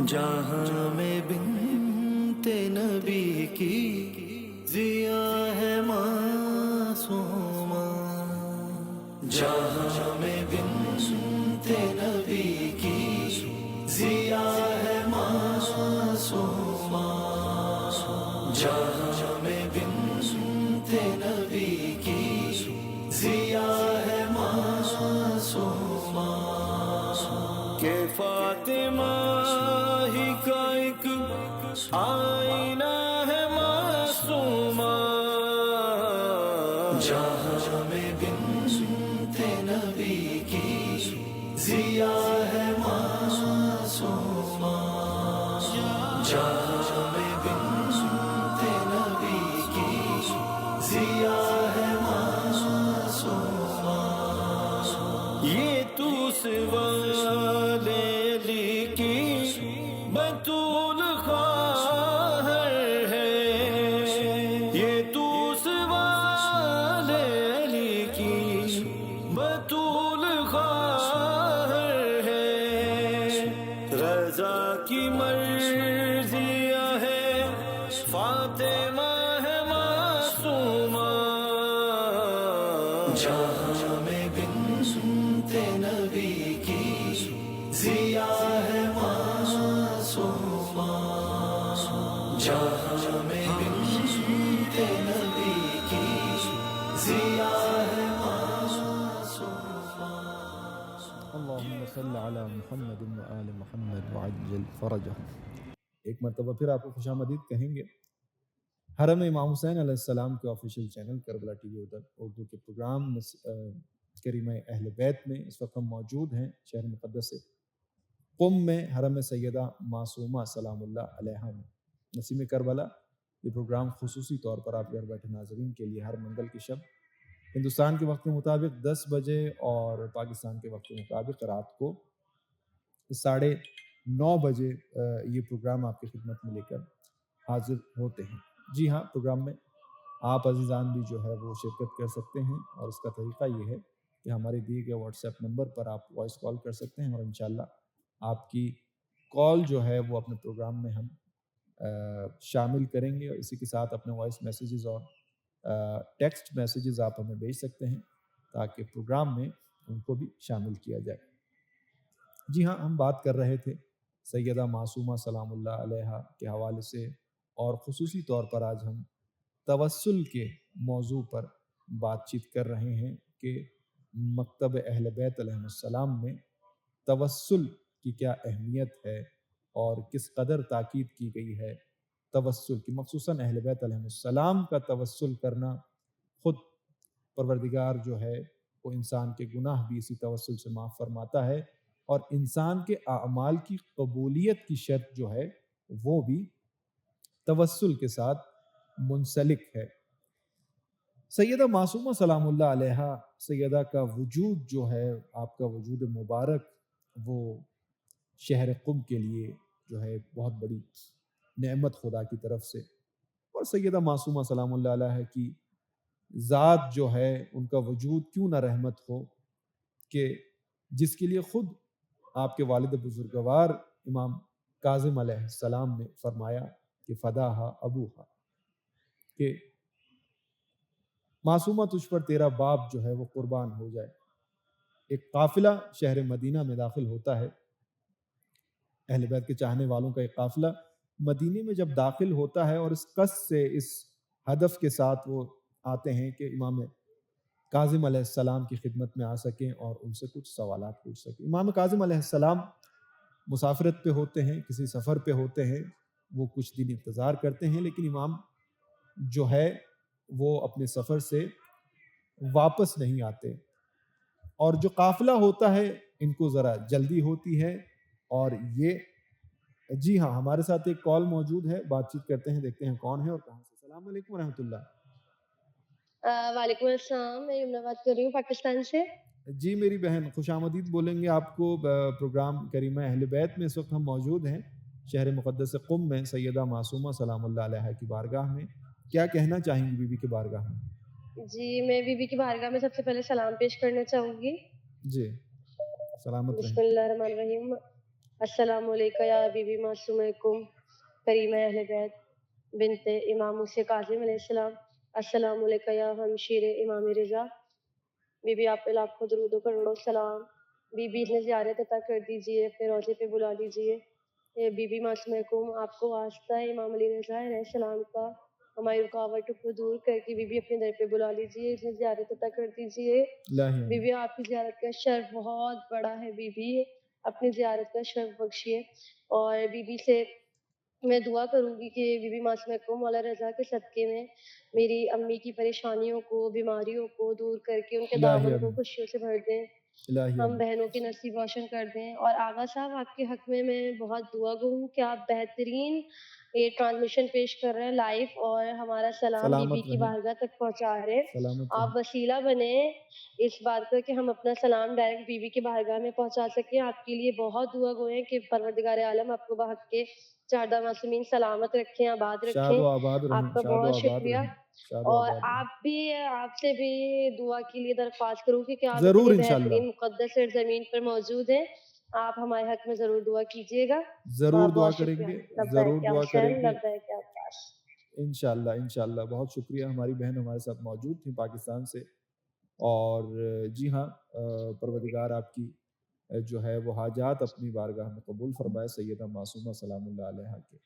جہاں میں بنت نبی کی ضیا ہے معصوما جہاں میں بنت نبی کی ضیا ہے معصوما جہاں میں بنت نبی کی ضیا ہے معصوما کہ فاطمہ ہی کا ایک آئینہ ہے معصومہ جہاں میں بنت نبی کی ضیا ہے معصومہ جہاں میں بنت نبی کی ضیا ہے معصومہ یہ تو سوال علی کی بطول خواہر ہے یہ تو سوال علی کی بطول خواہر ہے رضا کی مرضیہ ہے فاطمہ ہے معصومہ جہاں میں بنت نبی کی ضیا ہے معصومہ جہاں میں بنت نبی کی ضیا ہے معصومہ. اللہم صل علی محمد و آل محمد وعجل فرجہم. ایک مرتبہ پھر آپ کو خوش آمدید کہیں گے حرم امام حسین علیہ السلام کے official channel Karbala T V Urdu کے پروگرام کریمہ اہل بیت میں. اس وقت ہم موجود ہیں شہر مقدس قم میں حرم سیدہ معصومہ سلام اللہ علیہا میں. نسیم کربلا یہ پروگرام خصوصی طور پر آپ گھر بیٹھے ناظرین کے لیے ہر منگل کی شب ہندوستان کے وقت کے مطابق 10 بجے اور پاکستان کے وقت کے مطابق رات کو 9:30 بجے یہ پروگرام آپ کی خدمت میں لے کر حاضر ہوتے ہیں۔ جی ہاں، پروگرام میں آپ عزیزان بھی جو ہے وہ شرکت کر سکتے ہیں، اور اس کا طریقہ یہ ہے کہ ہمارے دیے گئے واٹس ایپ نمبر پر آپ وائس کال کر سکتے ہیں، اور انشاءاللہ آپ کی کال جو ہے وہ اپنے پروگرام میں ہم شامل کریں گے، اور اسی کے ساتھ اپنے وائس میسیجز اور ٹیکسٹ میسیجز آپ ہمیں بھیج سکتے ہیں تاکہ پروگرام میں ان کو بھی شامل کیا جائے۔ جی ہاں، ہم بات کر رہے تھے سیدہ معصومہ سلام اللہ علیہا کے حوالے سے، اور خصوصی طور پر آج ہم توسل کے موضوع پر بات چیت کر رہے ہیں کہ مکتب اہل بیت علیہ السلام میں توسل کی کیا اہمیت ہے اور کس قدر تاکید کی گئی ہے توسل کی، مخصوصاً اہل بیت علیہ السلام کا توسل کرنا۔ خود پروردگار جو ہے وہ انسان کے گناہ بھی اسی توسل سے معاف فرماتا ہے، اور انسان کے اعمال کی قبولیت کی شرط جو ہے وہ بھی توسل کے ساتھ منسلک ہے۔ سیدہ معصومہ سلام اللہ علیہا، سیدہ کا وجود جو ہے، آپ کا وجود مبارک، وہ شہر قم کے لیے جو ہے بہت بڑی نعمت خدا کی طرف سے، اور سیدہ معصومہ سلام اللہ علیہا کی ذات جو ہے، ان کا وجود کیوں نہ رحمت ہو، کہ جس کے لیے خود آپ کے والد بزرگوار امام کاظم علیہ السلام نے فرمایا کہ فداہا ابوہا، کہ معصومہ تجھ پر تیرا باپ جو ہے وہ قربان ہو جائے۔ ایک قافلہ شہر مدینہ میں داخل ہوتا ہے، اہل بیت کے چاہنے والوں کا ایک قافلہ مدینے میں جب داخل ہوتا ہے، اور اس قصد سے، اس ہدف کے ساتھ وہ آتے ہیں کہ امام کاظم علیہ السلام کی خدمت میں آ سکیں اور ان سے کچھ سوالات پوچھ سکیں۔ امام کاظم علیہ السلام مسافرت پہ ہوتے ہیں، کسی سفر پہ ہوتے ہیں، وہ کچھ دن انتظار کرتے ہیں، لیکن امام جو ہے وہ اپنے سفر سے واپس نہیں آتے، اور جو قافلہ ہوتا ہے ان کو ذرا جلدی ہوتی ہے، اور یہ جی ہاں، ہمارے ساتھ ایک کال موجود ہے، بات چیت کرتے ہیں، دیکھتے ہیں کون ہے اور کہاں سے۔ السلام علیکم ورحمۃ اللہ۔ وعلیکم السلام، میں یمنا بات کر رہی ہوں پاکستان سے۔ جی میری بہن، خوش آمدید بولیں گے آپ کو پروگرام کریمہ اہل بیت میں۔ اس وقت ہم موجود ہیں شہر مقدس قم میں، سیدہ معصومہ سلام اللہ علیہا کی بارگاہ میں۔ کیا کہنا چاہیں گی بی بی کے بارگاہ میں؟ جی، میں بی بی کی بارگاہ میں سب سے پہلے سلام پیش کرنا چاہوں گی۔ جی، سلامت بسم رہیں۔ اللہ الرحمن الرحیم۔ السلام علیکم یا بی بی معصومہ قم، کریمہ اہل بیت بنت امام موسیٰ کاظم علیہ السلام۔ السلام علیکم یا ہمشیر امام رضا۔ بی بی آپ پہ لاکھوں درود و کروڑوں سلام۔ بی بی نے زیارت عطا کر دیجیے، اپنے روضے پہ بلا لیجیے۔ بی بی معصومہ قم، آپ کو واسطہ ہے امام علی رضا علیہ السلام کا، ہماری رکاوٹوں کو دور کر کے بی بی اپنے در پہ بلا لیجیے، اسے زیارت عطا کر دیجیے۔ الہی بی بی آپ کی زیارت کا شرف بہت بڑا ہے، بی بی اپنی زیارت کا شرف بخشیے۔ اور بی بی سے میں دعا کروں گی کہ بی بی معصومہ قم مولا رضا کے صدقے میں میری امی کی پریشانیوں کو، بیماریوں کو دور کر کے ان کے الہی دامن کو آمین، خوشیوں سے بھر دیں، الہی ہم آمین۔ بہنوں کی نصیب روشن کر دیں۔ اور آغا صاحب، آپ کے حق میں بہت دعا گو ہوں کہ آپ بہترین یہ ٹرانسمیشن پیش کر رہے ہیں لائیو، اور ہمارا سلام بی بی سلامت کی رہیں، بارگاہ تک پہنچا رہے ہیں۔ سلامت آپ رہیں۔ وسیلہ بنیں اس بات کا کہ ہم اپنا سلام ڈائریکٹ بی بی کی بارگاہ میں پہنچا سکیں۔ آپ کے لیے بہت دعا گو ہیں کہ پروردگار عالم آپ کو بحق کے چاردہ معصومین سلامت رکھیں، آباد شاد رکھیں۔ و آباد رہیں، آپ کا شاد و بہت آباد شکریہ۔ رہیں، شاد و اور آباد رہیں۔ آپ سے بھی دعا کے لیے درخواست کروں کہ آپ ضرور اتنی انشاءاللہ، بہترین مقدس سرزمین پر موجود ہیں، آپ ہمارے حق میں ضرور دعا کیجیے گا۔ ضرور دعا بہت کریں شکریہ۔ گے، ضرور لبیک یا دعا کریں حسین، گے، لبیک یا عباس۔ انشاءاللہ انشاءاللہ۔ بہت شکریہ، ہماری بہن ہمارے ساتھ موجود تھیں پاکستان سے، اور جی ہاں، پروردگار آپ کی جو ہے وہ حاجات اپنی بارگاہ میں قبول فرمائے۔ سیدہ معصومہ سلام اللہ علیہا کے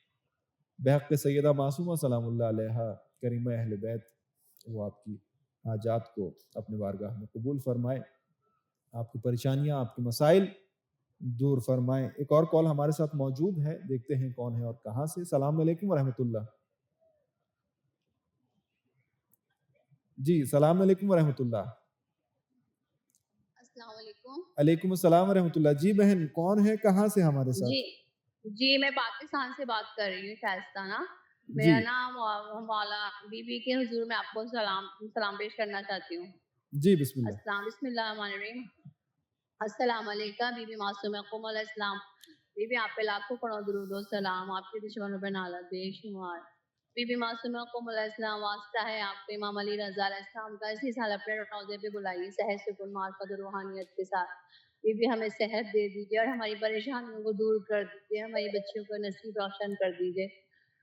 بحق سیدہ معصومہ سلام اللہ علیہا کریمہ اہل بیت، وہ آپ کی حاجات کو اپنی بارگاہ میں قبول فرمائے، آپ کی پریشانیاں، آپ کے مسائل دور فرمائے۔ ایک اور کال ہمارے ساتھ موجود ہے، دیکھتے ہیں کون ہے اور کہاں سے۔ السلام علیکم ورحمۃ اللہ۔ جی، السلام علیکم ورحمۃ اللہ۔ السلام علیکم۔ علیکم السلام ورحمۃ اللہ۔ جی بہن، کون ہے، کہاں سے ہمارے ساتھ؟ جی میں پاکستان سے بات کر رہی ہوں، شائستانہ۔ جی میرا نام مولا بی بی کے حضور میں آپ کو سلام پیش کرنا چاہتی ہوں۔ جی بسم اللہ. السلام بسم اللہ الرحمن الرحیم. السلام علیکم بی بی معصومہ قم علیہ السلام. بی بی آپ پہ لاکھوں کروڑ درود و سلام، آپ کے دشمنوں پہ نالت بے شمار. بی بی معصومہ قم علیہ السلام واسطہ ہے آپ پہ امام علی رضا علیہ السلام کا، اسی سال اپنے روضے پہ بلائیے صحت سکون معرفت اور روحانیت کے ساتھ. بی بی ہمیں صحت دے دیجیے اور ہماری پریشانیوں کو دور کر دیجیے، ہماری بچیوں کو نصیب روشن کر دیجیے.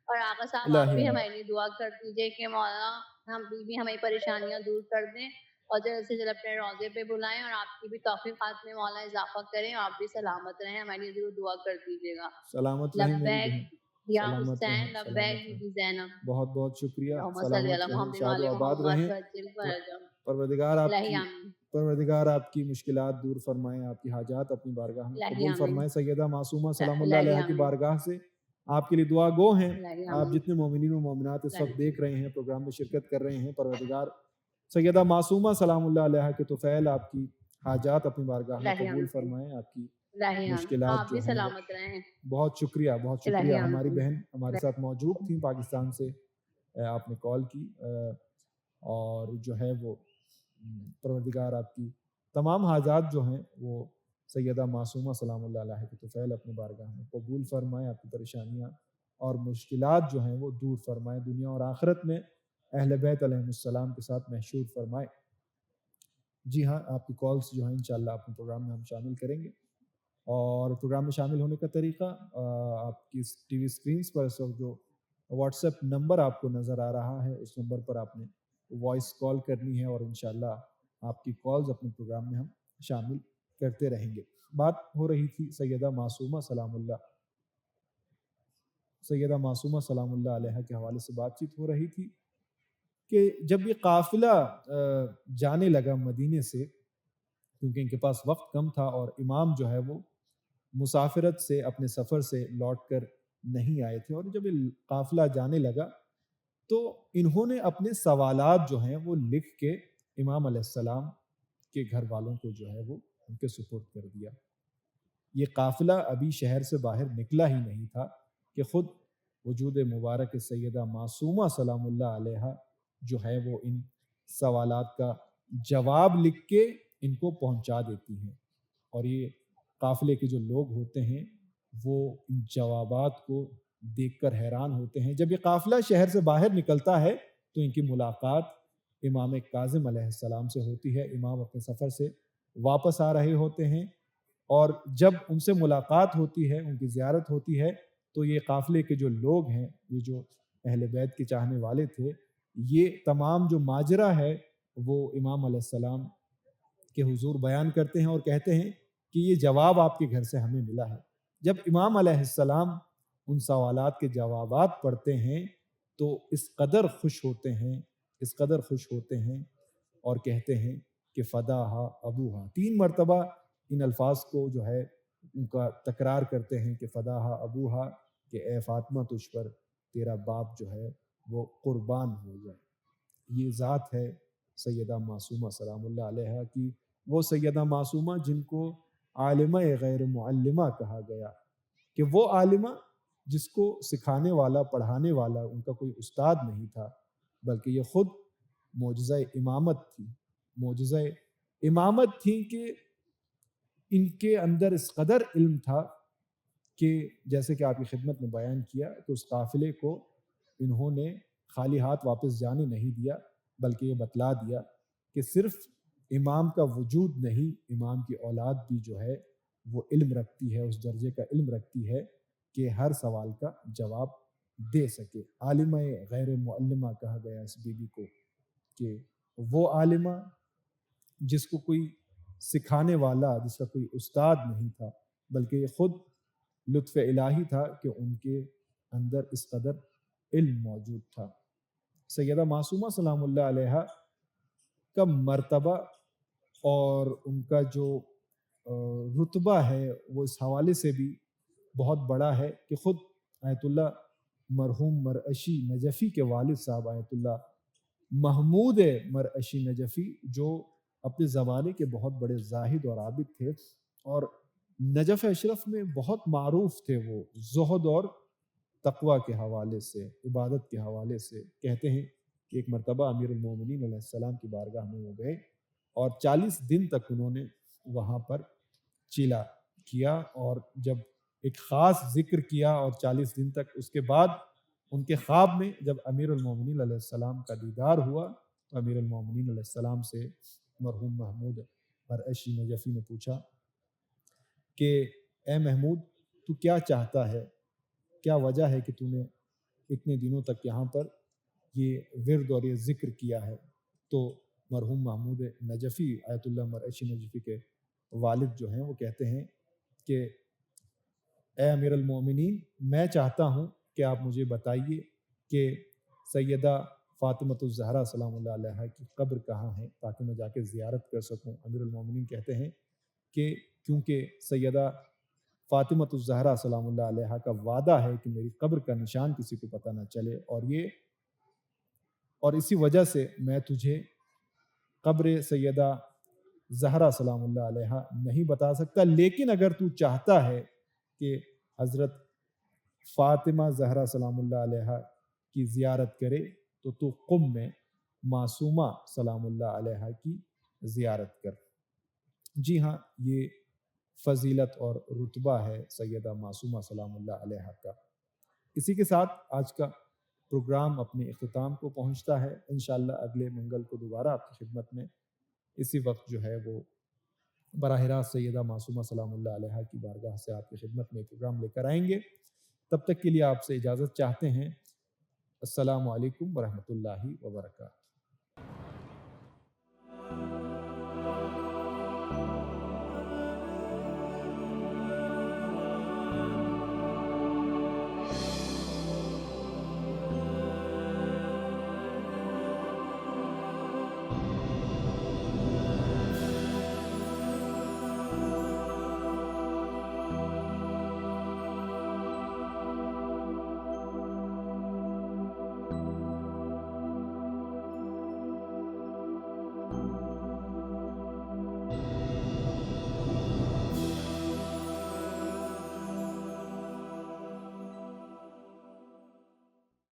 اور آقا صاحب آپ الہی بھی آمین. ہمارے لیے دعا کر دیجیے کہ مولا ہم بھی ہماری پریشانیاں دور کر دیں اور جلد سے جلد اپنے روضے پہ بلائیں، اور آپ کی بھی توفیقات میں مولا اضافہ کریں اور آپ بھی سلامت رہیں. ہمارے لیے ضرور دعا کر دیجیے گا. سلامت رہیں میری لبیک بہن. یا سلامت حسین، رہیں. لبیک سلامت بی رہیں. بی زینب. بہت بہت شکریہ. اللہم صلی سلامت علی رہیں، محمد شاد و وعلی آباد محمد رہیں. وعجل فرجهم. پروردگار آپ الہی کی آمین. پروردگار آپ کی مشکلات دور فرمائیں، آپ کی حاجات اپنی بارگاہ میں الہی قبول آمین. فرمائیں. سیدہ معصومہ سلام اللہ الہی علیہ کی آمین. بارگاہ سے آپ کے لیے دعا گو ہیں. الہی آپ آمین. جتنے مومنین و مومنات اس وقت الہی دیکھ رہے ہیں، پروگرام میں شرکت کر رہے ہیں، پروردگار سیدہ معصومہ سلام اللہ علیہ کے طفیل آپ کی حاجات اپنی بارگاہ میں الہی قبول آمین. فرمائیں. آپ کی الہی آمین. مشکلات آپ جو بھی ہیں وہ سلامت رہیں. بہت شکریہ. بہت شکریہ. الہی ہماری آمین. بہن ہمارے ساتھ موجود تھیں پاکستان سے، آپ نے کال کی، اور جو ہے وہ پروردگار آپ کی تمام حاجات جو ہیں وہ سیدہ معصومہ سلام اللہ علیہ کے طفیل اپنی بارگاہ میں قبول فرمائیں. آپ کی پریشانیاں اور مشکلات جو ہیں وہ دور فرمائیں، دنیا اور آخرت میں اہل بیت علیہ السلام کے ساتھ محشور فرمائیں. جی ہاں، آپ کی کالز جو ہیں انشاءاللہ اپنے پروگرام میں ہم شامل کریں گے. اور پروگرام میں شامل ہونے کا طریقہ آپ کی ٹی وی اسکرینس پر اس وقت جو واٹس ایپ نمبر آپ کو نظر آ رہا ہے، اس نمبر پر آپ نے وائس کال کرنی ہے، اور انشاءاللہ آپ کی کالز اپنے پروگرام میں ہم شامل کرتے رہیں گے. بات ہو رہی تھی سیدہ معصومہ سلام اللہ علیہ کے حوالے سے بات چیت ہو رہی تھی کہ جب یہ قافلہ جانے لگا مدینے سے، کیونکہ ان کے پاس وقت کم تھا اور امام جو ہے وہ مسافرت سے اپنے سفر سے لوٹ کر نہیں آئے تھے، اور جب یہ قافلہ جانے لگا تو انہوں نے اپنے سوالات جو ہیں وہ لکھ کے امام علیہ السلام کے گھر والوں کو جو ہے وہ ان کے سپرد کر دیا. یہ قافلہ ابھی شہر سے باہر نکلا ہی نہیں تھا کہ خود وجود مبارک سیدہ معصومہ سلام اللہ علیہ جو ہے وہ ان سوالات کا جواب لکھ کے ان کو پہنچا دیتی ہیں. اور یہ قافلے کے جو لوگ ہوتے ہیں وہ ان جوابات کو دیکھ کر حیران ہوتے ہیں. جب یہ قافلہ شہر سے باہر نکلتا ہے تو ان کی ملاقات امام کاظم علیہ السلام سے ہوتی ہے. امام اپنے سفر سے واپس آ رہے ہوتے ہیں، اور جب ان سے ملاقات ہوتی ہے، ان کی زیارت ہوتی ہے، تو یہ قافلے کے جو لوگ ہیں، یہ جو اہل بیت کے چاہنے والے تھے، یہ تمام جو ماجرا ہے وہ امام علیہ السلام کے حضور بیان کرتے ہیں اور کہتے ہیں کہ یہ جواب آپ کے گھر سے ہمیں ملا ہے. جب امام علیہ السلام ان سوالات کے جوابات پڑھتے ہیں تو اس قدر خوش ہوتے ہیں اور کہتے ہیں کہ فداہا ابوہا. 3 مرتبہ ان الفاظ کو جو ہے ان کا تکرار کرتے ہیں کہ فداہا ابوہا، کہ اے فاطمہ تجھ پر تیرا باپ جو ہے وہ قربان ہو جائے. یہ ذات ہے سیدہ معصومہ سلام اللہ علیہ کی، وہ سیدہ معصومہ جن کو عالمہ غیر معلمہ کہا گیا، کہ وہ عالمہ جس کو سکھانے والا، پڑھانے والا ان کا کوئی استاد نہیں تھا، بلکہ یہ خود معجزہ امامت تھی کہ ان کے اندر اس قدر علم تھا کہ جیسے کہ آپ کی خدمت میں بیان کیا کہ اس قافلے کو انہوں نے خالی ہاتھ واپس جانے نہیں دیا، بلکہ یہ بتلا دیا کہ صرف امام کا وجود نہیں، امام کی اولاد بھی جو ہے وہ علم رکھتی ہے، اس درجے کا علم رکھتی ہے کہ ہر سوال کا جواب دے سکے. عالمہ غیر معلمہ کہا گیا اس بی بی کو، کہ وہ عالمہ جس کو کوئی سکھانے والا، جس کا کوئی استاد نہیں تھا، بلکہ یہ خود لطف الہی تھا کہ ان کے اندر اس قدر علم موجود تھا. سیدہ معصومہ سلام اللہ علیہ کا مرتبہ اور ان کا جو رتبہ ہے وہ اس حوالے سے بھی بہت بڑا ہے کہ خود آیت اللہ مرحوم مرعشی نجفی کے والد صاحب آیت اللہ محمود مرعشی نجفی، جو اپنے زمانے کے بہت بڑے زاہد اور عابد تھے اور نجف اشرف میں بہت معروف تھے، وہ زہد اور تقوی کے حوالے سے، عبادت کے حوالے سے. کہتے ہیں کہ ایک مرتبہ امیر المومنین علیہ السلام کی بارگاہ میں وہ گئے اور 40 دن تک انہوں نے وہاں پر چلا کیا، اور جب ایک خاص ذکر کیا اور 40 دن تک، اس کے بعد ان کے خواب میں جب امیر المومنین علیہ السلام کا دیدار ہوا تو امیر المومنین علیہ السلام سے مرحوم محمود مرعشی نجفی نے پوچھا کہ اے محمود، تو کیا چاہتا ہے، کیا وجہ ہے کہ تو نے اتنے دنوں تک یہاں پر یہ ورد اور یہ ذکر کیا ہے؟ تو مرحوم محمود نجفی آیت اللہ مرعشی نجفی کے والد جو ہیں وہ کہتے ہیں کہ اے امیر المومنین، میں چاہتا ہوں کہ آپ مجھے بتائیے کہ سیدہ فاطمۃ الزہرا سلام اللہ علیہا کی قبر کہاں ہے تاکہ میں جا کے زیارت کر سکوں۔ امیر المومنین کہتے ہیں کہ کیونکہ سیدہ فاطمۃ الزہرا سلام اللہ علیہا کا وعدہ ہے کہ میری قبر کا نشان کسی کو پتہ نہ چلے، اور اسی وجہ سے میں تجھے قبر سیدہ زہرا سلام اللہ علیہا نہیں بتا سکتا، لیکن اگر تو چاہتا ہے کہ حضرت فاطمہ زہرا سلام اللہ علیہا کی زیارت کرے تو قم میں معصومہ سلام اللہ علیہا کی زیارت کر۔ جی ہاں، یہ فضیلت اور رتبہ ہے سیدہ معصومہ سلام اللہ علیہا کا۔ اسی کے ساتھ آج کا پروگرام اپنے اختتام کو پہنچتا ہے۔ انشاءاللہ اگلے منگل کو دوبارہ آپ کی خدمت میں اسی وقت جو ہے وہ براہ راست سیدہ معصومہ سلام اللہ علیہا کی بارگاہ سے آپ کی خدمت میں پروگرام لے کر آئیں گے۔ تب تک کے لیے آپ سے اجازت چاہتے ہیں۔ السلام علیکم ورحمۃ اللہ وبرکاتہ۔